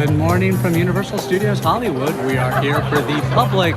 Good morning from Universal Studios Hollywood. We are here for the public,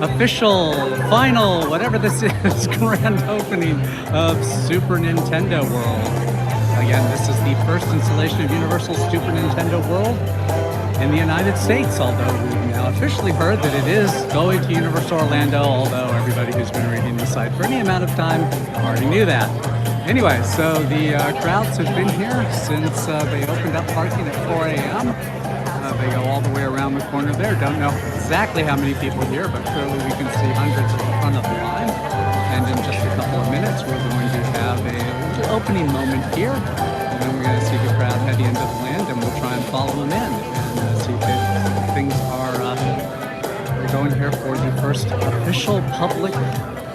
official, final, whatever this is, grand opening of Super Nintendo World. Again, this is the first installation of Universal Super Nintendo World in the United States, although we've now officially heard that it is going to Universal Orlando, although everybody who's been reading the site for any amount of time already knew that. Anyway, so the crowds have been here since they opened up parking at 4 a.m. They go all the way around the corner there. Don't know exactly how many people here, but clearly we can see hundreds at the front of the line. And in just a couple of minutes, we're going to have a little opening moment here. And then we're going to see the crowd heading into the land, and we'll try and follow them in and see if things are going here for the first official public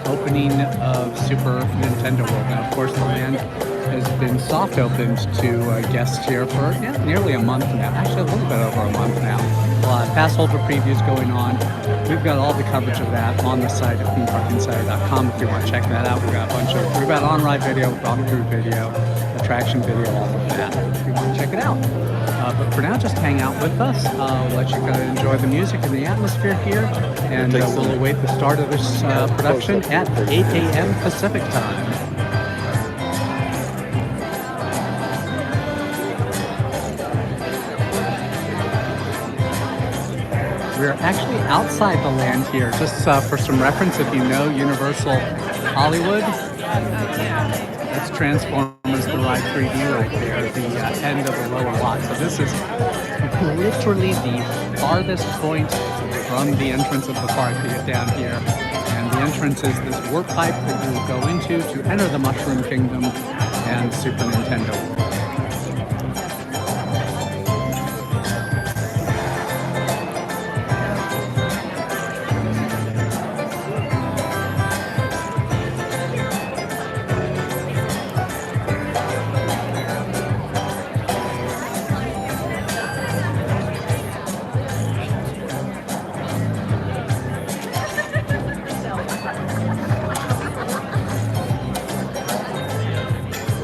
opening of Super Nintendo World. Now, of course, the land has been soft opened to guests here for nearly a month now. Actually, a little bit over a month now. Pass holder previews going on. We've got all the coverage of that on the site at themeparkinsider.com if you want to check that out. We've got on-ride video, walkthrough video, attraction video, all of that if you want to check it out. But for now, just hang out with us. I'll let you kind of enjoy the music and the atmosphere here, and we'll await the start of this production at 8 a.m. Pacific time. We're actually outside the land here, just for some reference, if you know Universal Hollywood, that's Transformers The Ride 3D right there, the end of the lower lot. So this is literally the farthest point from the entrance of the park to get down here. And the entrance is this warp pipe that you will go into to enter the Mushroom Kingdom and Super Nintendo World.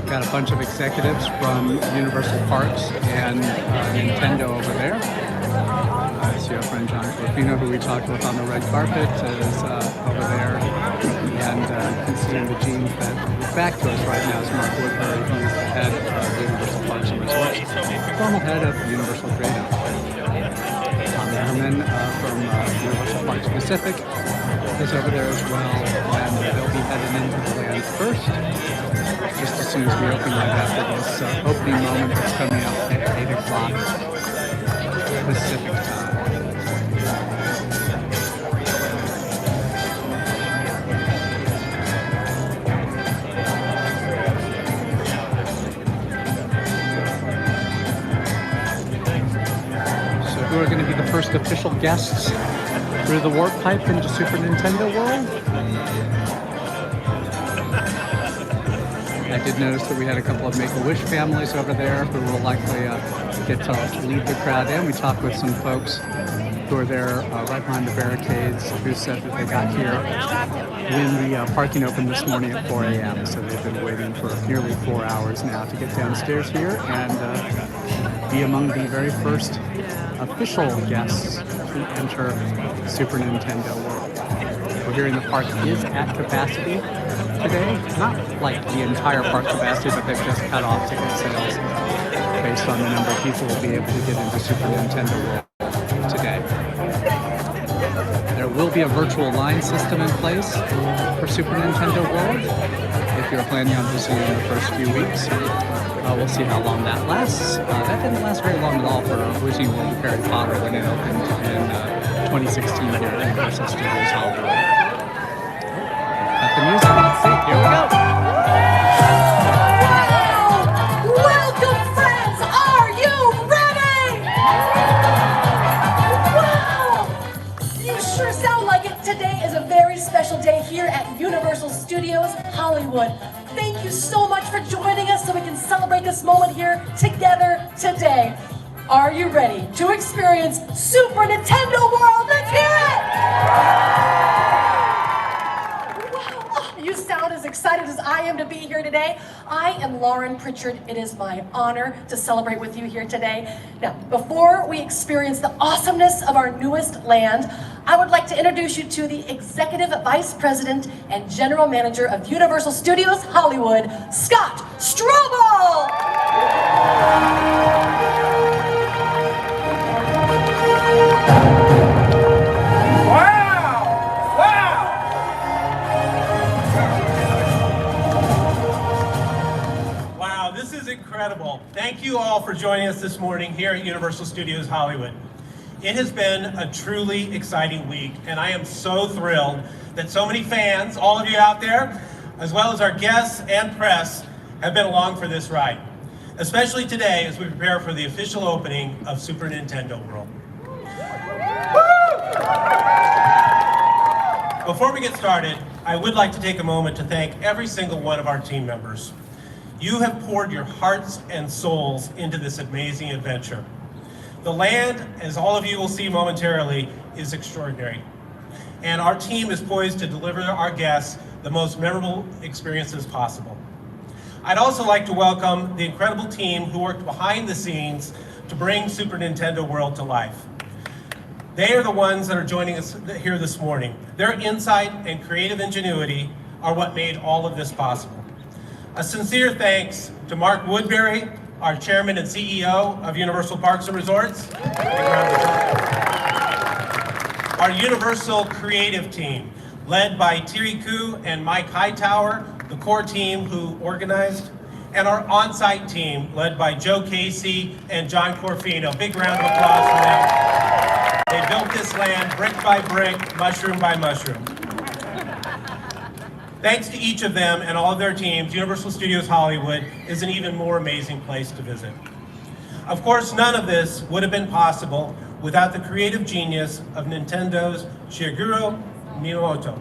Got a bunch of executives from Universal Parks and Nintendo over there. I see our friend John Corfino, who we talked with on the red carpet, is over there. And considering the genes that is back to us right now is Mark Woodbury, who is the head of Universal Parks and Resorts, formal head of Universal Creative. Tom Merriman from Universal Parks Pacific is over there as well, and they'll be heading into the land first. Just as soon as we open right after this opening moment that's coming up at 8 o'clock Pacific time. So who are going to be the first official guests through the warp pipe into Super Nintendo World? I did notice that we had a couple of Make-A-Wish families over there who will likely get to lead the crowd in. We talked with some folks who are there right behind the barricades who said that they got here when the parking opened this morning at 4 a.m. So they've been waiting for nearly 4 hours now to get downstairs here and be among the very first official guests to enter Super Nintendo World. We're hearing the park is at capacity today. Not like the entire park capacity, but they've just cut off ticket sales based on the number of people who will be able to get into Super Nintendo World today. There will be a virtual line system in place for Super Nintendo World if you're planning on visiting in the first few weeks. We'll see how long that lasts. That didn't last very long at all for Wizarding World of Harry Potter when it opened in 2016 here at Universal Studios Hollywood. Got the music. Let's see. Here we go. Welcome, friends. Are you ready? Wow! You sure sound like it. Today is a very special day here at Universal Studios Hollywood. Thank you so much for joining us so we can celebrate this moment here together today. Are you ready to experience Super Nintendo World? Let's hear it! Wow, you sound as excited as I am to be here today. I am Lauren Pritchard. It is my honor to celebrate with you here today. Now, before we experience the awesomeness of our newest land, I would like to introduce you to the Executive Vice President and General Manager of Universal Studios Hollywood, Scott Strobel! Wow, this is incredible. Thank you all for joining us this morning here at Universal Studios Hollywood. It has been a truly exciting week, and I am so thrilled that so many fans, all of you out there, as well as our guests and press, have been along for this ride, especially today as we prepare for the official opening of Super Nintendo World. Before we get started, I would like to take a moment to thank every single one of our team members. You have poured your hearts and souls into this amazing adventure. The land, as all of you will see momentarily, is extraordinary. And our team is poised to deliver our guests the most memorable experiences possible. I'd also like to welcome the incredible team who worked behind the scenes to bring Super Nintendo World to life. They are the ones that are joining us here this morning. Their insight and creative ingenuity are what made all of this possible. A sincere thanks to Mark Woodbury, our Chairman and CEO of Universal Parks and Resorts. Our Universal Creative Team, led by Thierry Koo and Mike Hightower, the core team who organized, and our on-site team, led by Joe Casey and John Corfino. Big round of applause for them. They built this land brick by brick, mushroom by mushroom. Thanks to each of them and all of their teams, Universal Studios Hollywood is an even more amazing place to visit. Of course, none of this would have been possible without the creative genius of Nintendo's Shigeru Miyamoto.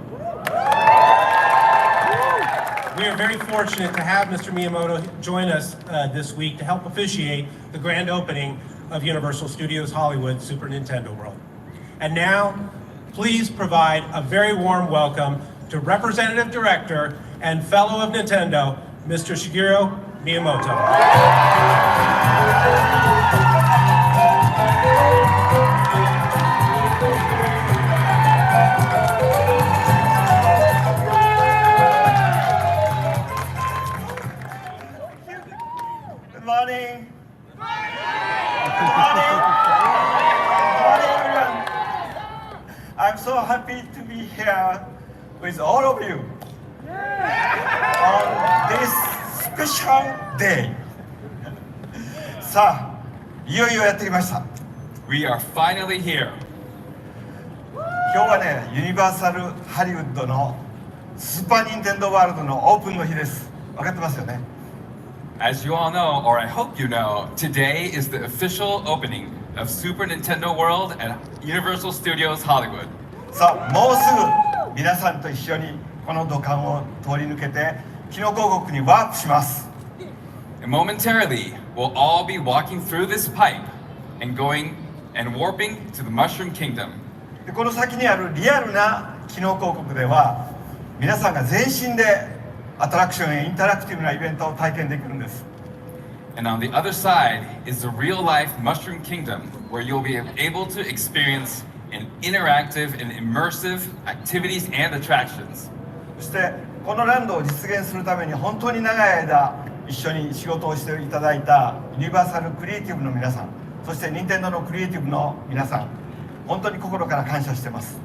We are very fortunate to have Mr. Miyamoto join us this week to help officiate the grand opening of Universal Studios Hollywood Super Nintendo World. And now, please provide a very warm welcome to Representative Director and Fellow of Nintendo, Mr. Shigeru Miyamoto. Good morning. Good morning. Good morning, everyone. I'm so happy to be here with all of you on this special day. さあ、いよいよやってきました。 We are finally here. 今日はね、ユニバーサルハリウッドのスーパーニンテンドーワールドのオープンの日です。分かってますよね。 As you all know, or I hope you know, today is the official opening of Super Nintendo World at Universal Studios Hollywood. さあ、もうすぐ皆さんと一緒にこの土管を通り抜けてキノコ王国にワープします。 And momentarily, we'll all be walking through this pipe and going and warping to the Mushroom Kingdom. でこの先にあるリアルなキノコ王国では皆さんが全身でアトラクションやインタラクティブなイベントを体験できるんです。 And on the other side is the real-life Mushroom Kingdom, where you'll be able to experience an interactive and immersive activities and attractions. そしてこのランドを実現するために本当に長い間一緒に仕事をしていただいたユニバーサルクリエイティブの皆さん、そして任天堂のクリエイティブの皆さん、本当に心から感謝しています。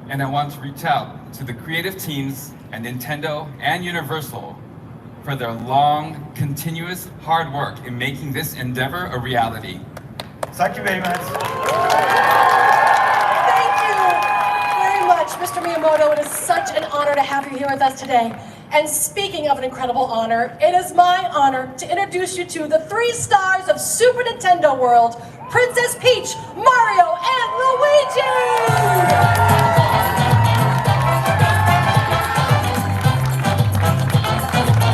And I want to reach out to the creative teams at Nintendo and Universal for their long, continuous hard work in making this endeavor a reality. Thank you very much. Thank you very much, Mr. Miyamoto. It is such an honor to have you here with us today. And speaking of an incredible honor, it is my honor to introduce you to the 3 stars of Super Nintendo World, Princess Peach, Mario, and Luigi!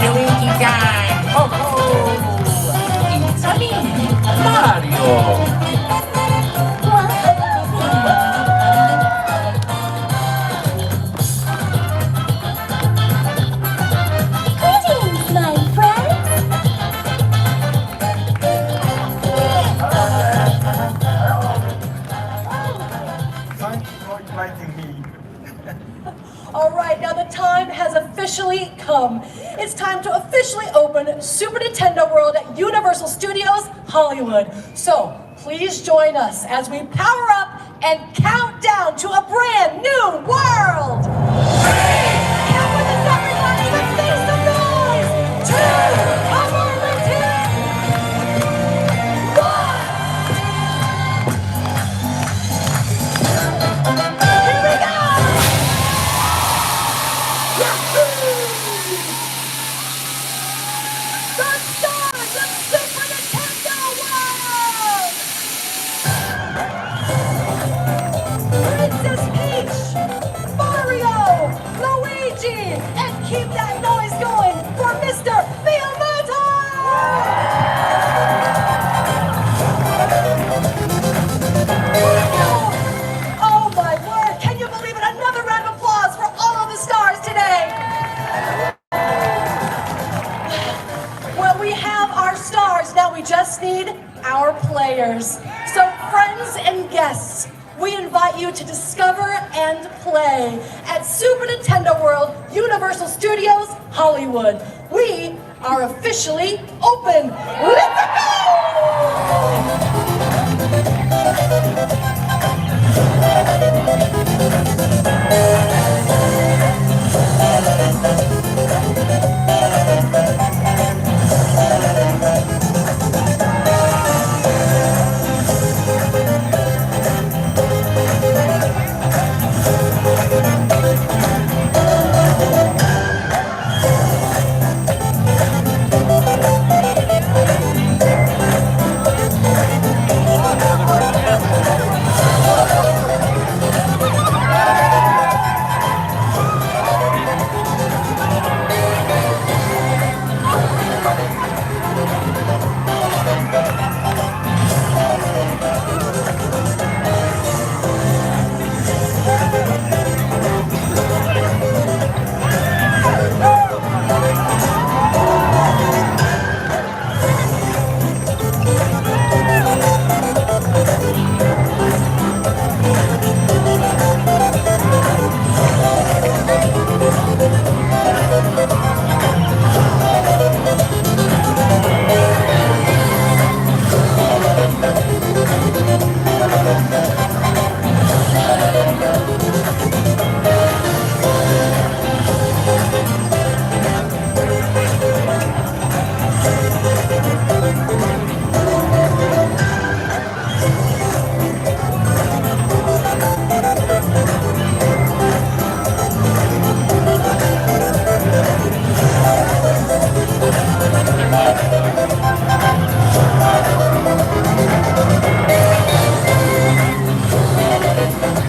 Luigi time! Ho ho! It's a me, Mario! right, now the time has officially come. It's time to officially open Super Nintendo World at Universal Studios Hollywood. So please join us as we power up and count down to a brand new world. 3, count with us everybody, let's make some noise. 2, come on, let's hear it. 1. Here we go. The stars of Super Nintendo World! Princess Peach, Mario, Luigi, and keep that noise going for Mr. Miyamoto! Oh my word, can you believe it? Another round of applause for all of the stars today! Well, we have our stars, now we just need our players. So friends and guests, we invite you to discover and play at Super Nintendo World, Universal Studios, Hollywood. We are officially open. Let's go!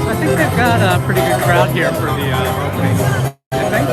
I think they've got a pretty good crowd here for the opening. I think.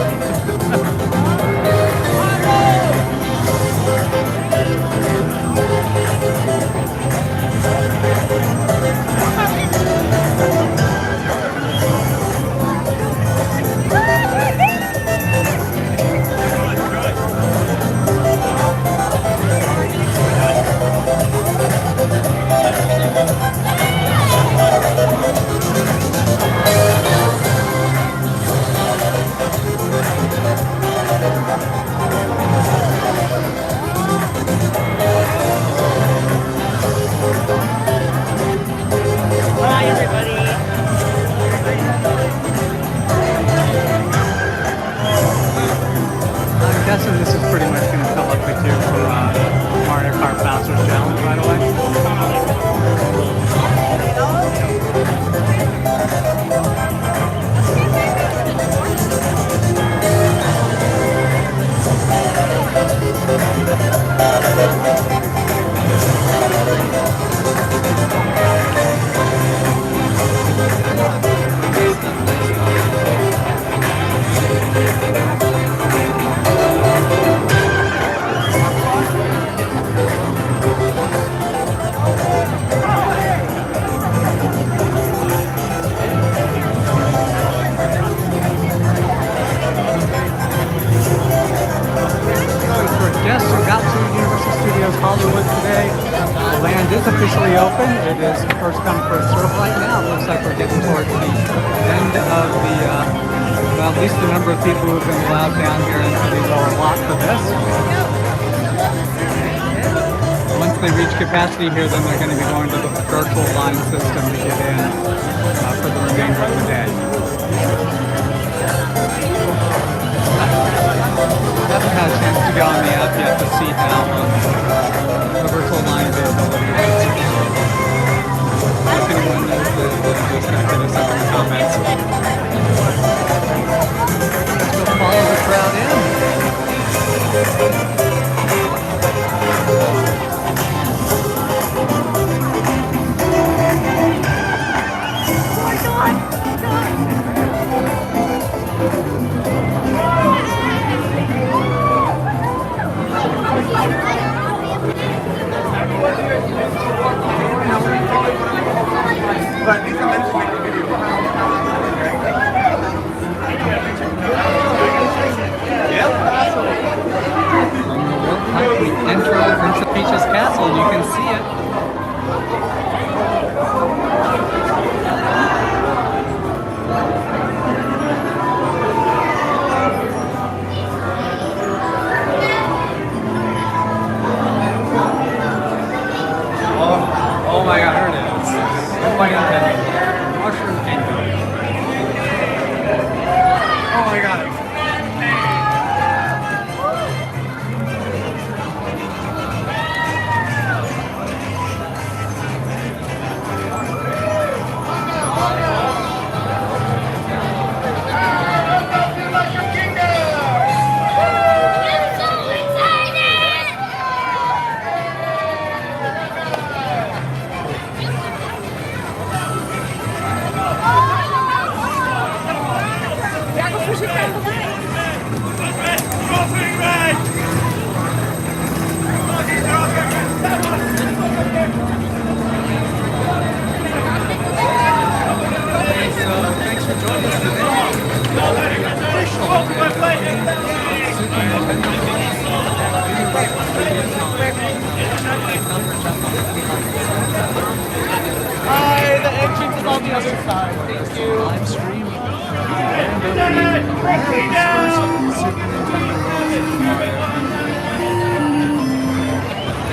I'm guessing this is pretty much going to fill up with you from Mario Kart Bowser's Challenge right away. Hollywood today. The land is officially open. It is first come, first serve right now. It looks like we're getting towards the end of the Well, at least the number of people who have been allowed down here into the lower lot for this. Once they reach capacity here, then they're going to be going to the virtual line system to get in for the remainder of the day. I haven't had a chance to go on the app yet to see how the virtual line availability is. If anyone knows just going to hit us up in the comments. Let's go follow the crowd in. We enter into Peach's castle and you can see it. Oh my god, here it is. Nobody intended. Mushroom Kingdom. Oh my god. Hi, the entrance is on the other side. Thank you. Live stream and opening of Super Nintendo World.